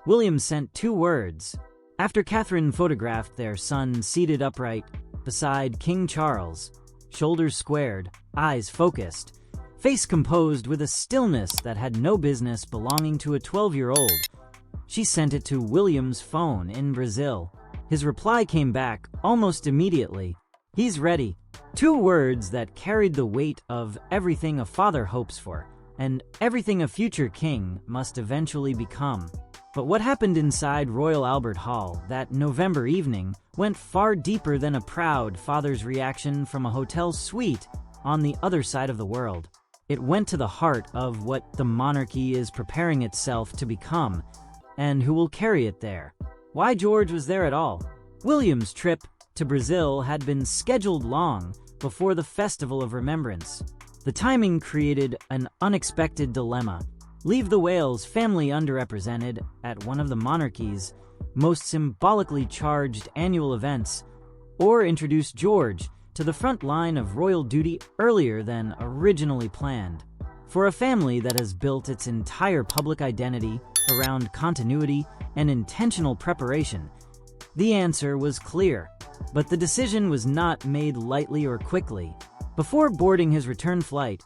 William sent 2 words. After Catherine photographed their son seated upright beside King Charles, shoulders squared, eyes focused, face composed with a stillness that had no business belonging to a 12-year-old, she sent it to William's phone in Brazil. His reply came back almost immediately. He's ready. 2 words that carried the weight of everything a father hopes for, and everything a future king must eventually become. But what happened inside Royal Albert Hall that November evening went far deeper than a proud father's reaction from a hotel suite on the other side of the world. It went to the heart of what the monarchy is preparing itself to become, and who will carry it there. Why George was there at all. William's trip to Brazil had been scheduled long before the Festival of Remembrance. The timing created an unexpected dilemma. Leave the Wales family underrepresented at one of the monarchy's most symbolically charged annual events, or introduce George to the front line of royal duty earlier than originally planned. For a family that has built its entire public identity around continuity and intentional preparation, the answer was clear, but the decision was not made lightly or quickly. Before boarding his return flight,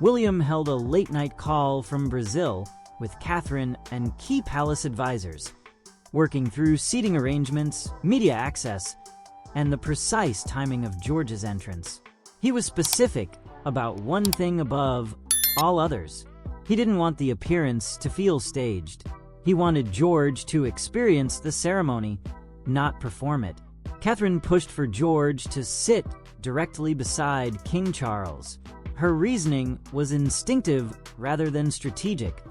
William held a late-night call from Brazil with Catherine and key palace advisors, working through seating arrangements, media access, and the precise timing of George's entrance. He was specific about one thing above all others. He didn't want the appearance to feel staged. He wanted George to experience the ceremony, not perform it. Catherine pushed for George to sit directly beside King Charles. Her reasoning was instinctive rather than strategic.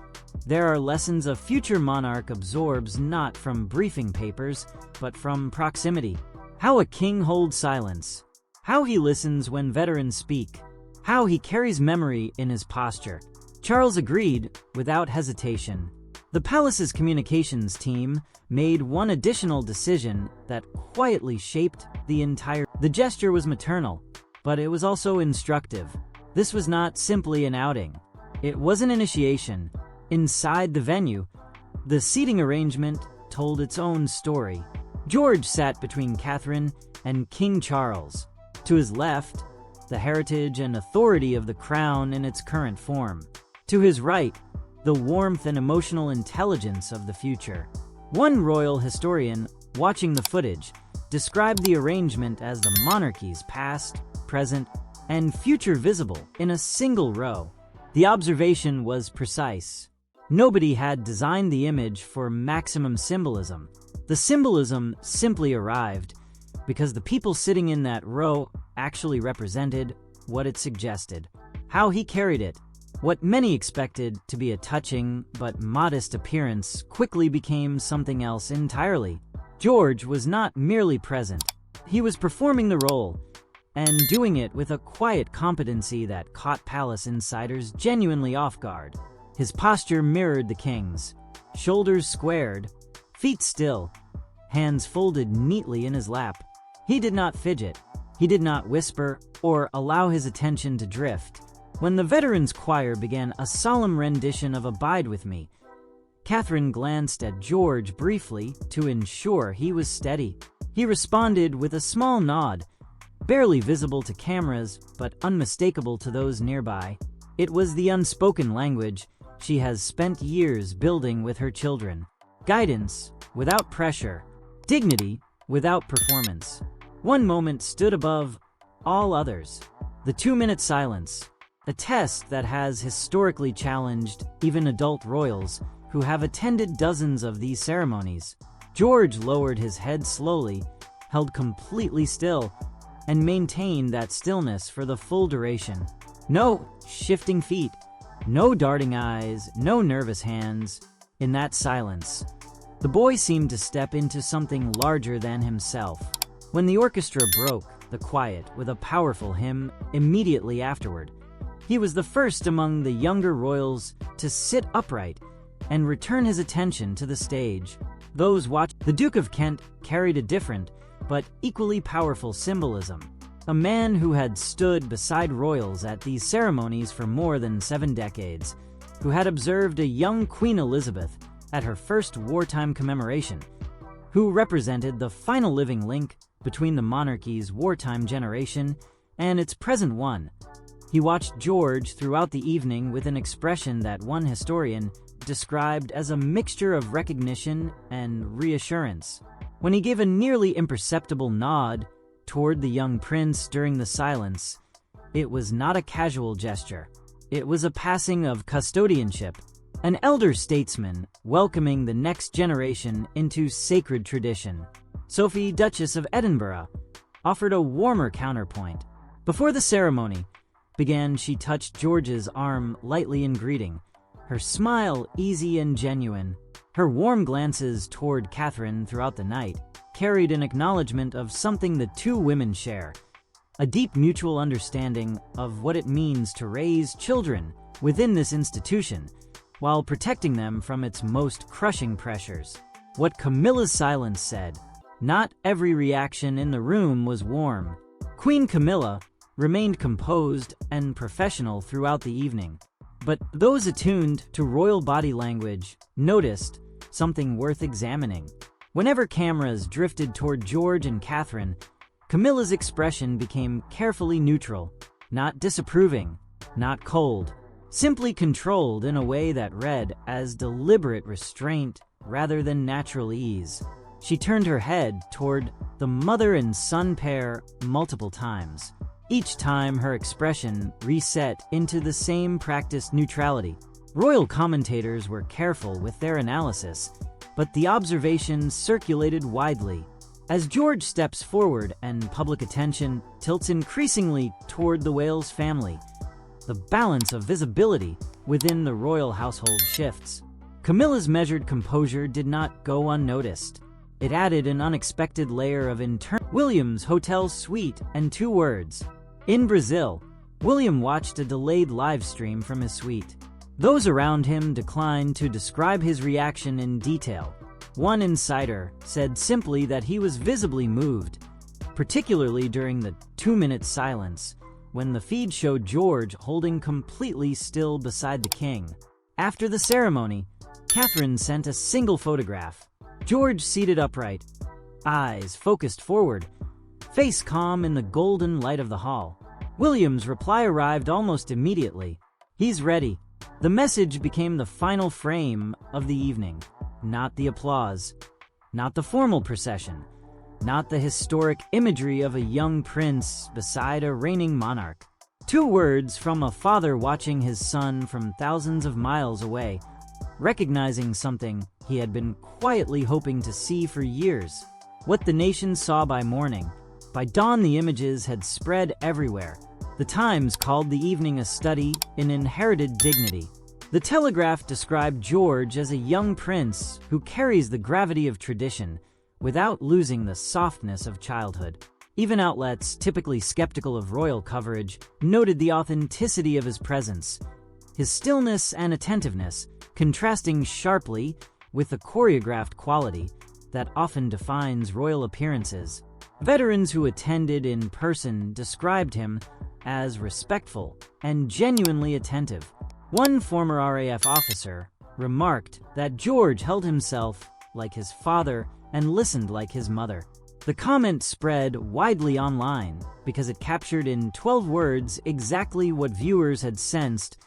There are lessons a future monarch absorbs not from briefing papers, but from proximity. How a king holds silence. How he listens when veterans speak. How he carries memory in his posture. Charles agreed without hesitation. The palace's communications team made one additional decision that quietly shaped the entire. The gesture was maternal, but it was also instructive. This was not simply an outing. It was an initiation. Inside the venue, the seating arrangement told its own story. George sat between Catherine and King Charles. To his left, the heritage and authority of the crown in its current form. To his right, the warmth and emotional intelligence of the future. One royal historian, watching the footage, described the arrangement as the monarchy's past, present, and future visible in a single row. The observation was precise. Nobody had designed the image for maximum symbolism. The symbolism simply arrived because the people sitting in that row actually represented what it suggested. How he carried it, what many expected to be a touching but modest appearance, quickly became something else entirely. George was not merely present. He was performing the role, and doing it with a quiet competency that caught palace insiders genuinely off guard. His posture mirrored the king's. Shoulders squared, feet still, hands folded neatly in his lap. He did not fidget. He did not whisper or allow his attention to drift. When the veterans' choir began a solemn rendition of Abide With Me, Catherine glanced at George briefly to ensure he was steady. He responded with a small nod, barely visible to cameras but unmistakable to those nearby. It was the unspoken language she has spent years building with her children. Guidance without pressure, dignity without performance. One moment stood above all others. The 2-minute silence, a test that has historically challenged even adult royals who have attended dozens of these ceremonies. George lowered his head slowly, held completely still, and maintained that stillness for the full duration. No shifting feet, no darting eyes, no nervous hands. In that silence, the boy seemed to step into something larger than himself. When the orchestra broke the quiet with a powerful hymn immediately afterward, he was the first among the younger royals to sit upright and return his attention to the stage. Those watching, the Duke of Kent carried a different but equally powerful symbolism. A man who had stood beside royals at these ceremonies for more than 7 decades, who had observed a young Queen Elizabeth at her first wartime commemoration, who represented the final living link between the monarchy's wartime generation and its present one. He watched George throughout the evening with an expression that one historian described as a mixture of recognition and reassurance. When he gave a nearly imperceptible nod toward the young prince during the silence, it was not a casual gesture. It was a passing of custodianship, an elder statesman welcoming the next generation into sacred tradition. Sophie, Duchess of Edinburgh, offered a warmer counterpoint. Before the ceremony began, she touched George's arm lightly in greeting, her smile easy and genuine. Her warm glances toward Catherine throughout the night carried an acknowledgement of something the two women share, a deep mutual understanding of what it means to raise children within this institution while protecting them from its most crushing pressures. What Camilla's silence said. Not every reaction in the room was warm. Queen Camilla remained composed and professional throughout the evening, but those attuned to royal body language noticed something worth examining. Whenever cameras drifted toward George and Catherine, Camilla's expression became carefully neutral, not disapproving, not cold, simply controlled in a way that read as deliberate restraint rather than natural ease. She turned her head toward the mother and son pair multiple times. Each time her expression reset into the same practiced neutrality. Royal commentators were careful with their analysis, but the observations circulated widely. As George steps forward and public attention tilts increasingly toward the Wales family, the balance of visibility within the royal household shifts. Camilla's measured composure did not go unnoticed. It added an unexpected layer of William's hotel suite and 2 words. In Brazil, William watched a delayed live stream from his suite. Those around him declined to describe his reaction in detail. One insider said simply that he was visibly moved, particularly during the 2-minute silence, when the feed showed George holding completely still beside the king. After the ceremony, Catherine sent a single photograph. George seated upright, eyes focused forward, face calm in the golden light of the hall. William's reply arrived almost immediately. He's ready. The message became the final frame of the evening. Not the applause, not the formal procession, not the historic imagery of a young prince beside a reigning monarch. 2 words from a father watching his son from thousands of miles away, recognizing something he had been quietly hoping to see for years. What the nation saw by morning, by dawn the images had spread everywhere. The Times called the evening a study in inherited dignity. The Telegraph described George as a young prince who carries the gravity of tradition without losing the softness of childhood. Even outlets typically skeptical of royal coverage noted the authenticity of his presence, his stillness and attentiveness contrasting sharply with the choreographed quality that often defines royal appearances. Veterans who attended in person described him as respectful and genuinely attentive. One former RAF officer remarked that George held himself like his father and listened like his mother. The comment spread widely online because it captured in 12 words exactly what viewers had sensed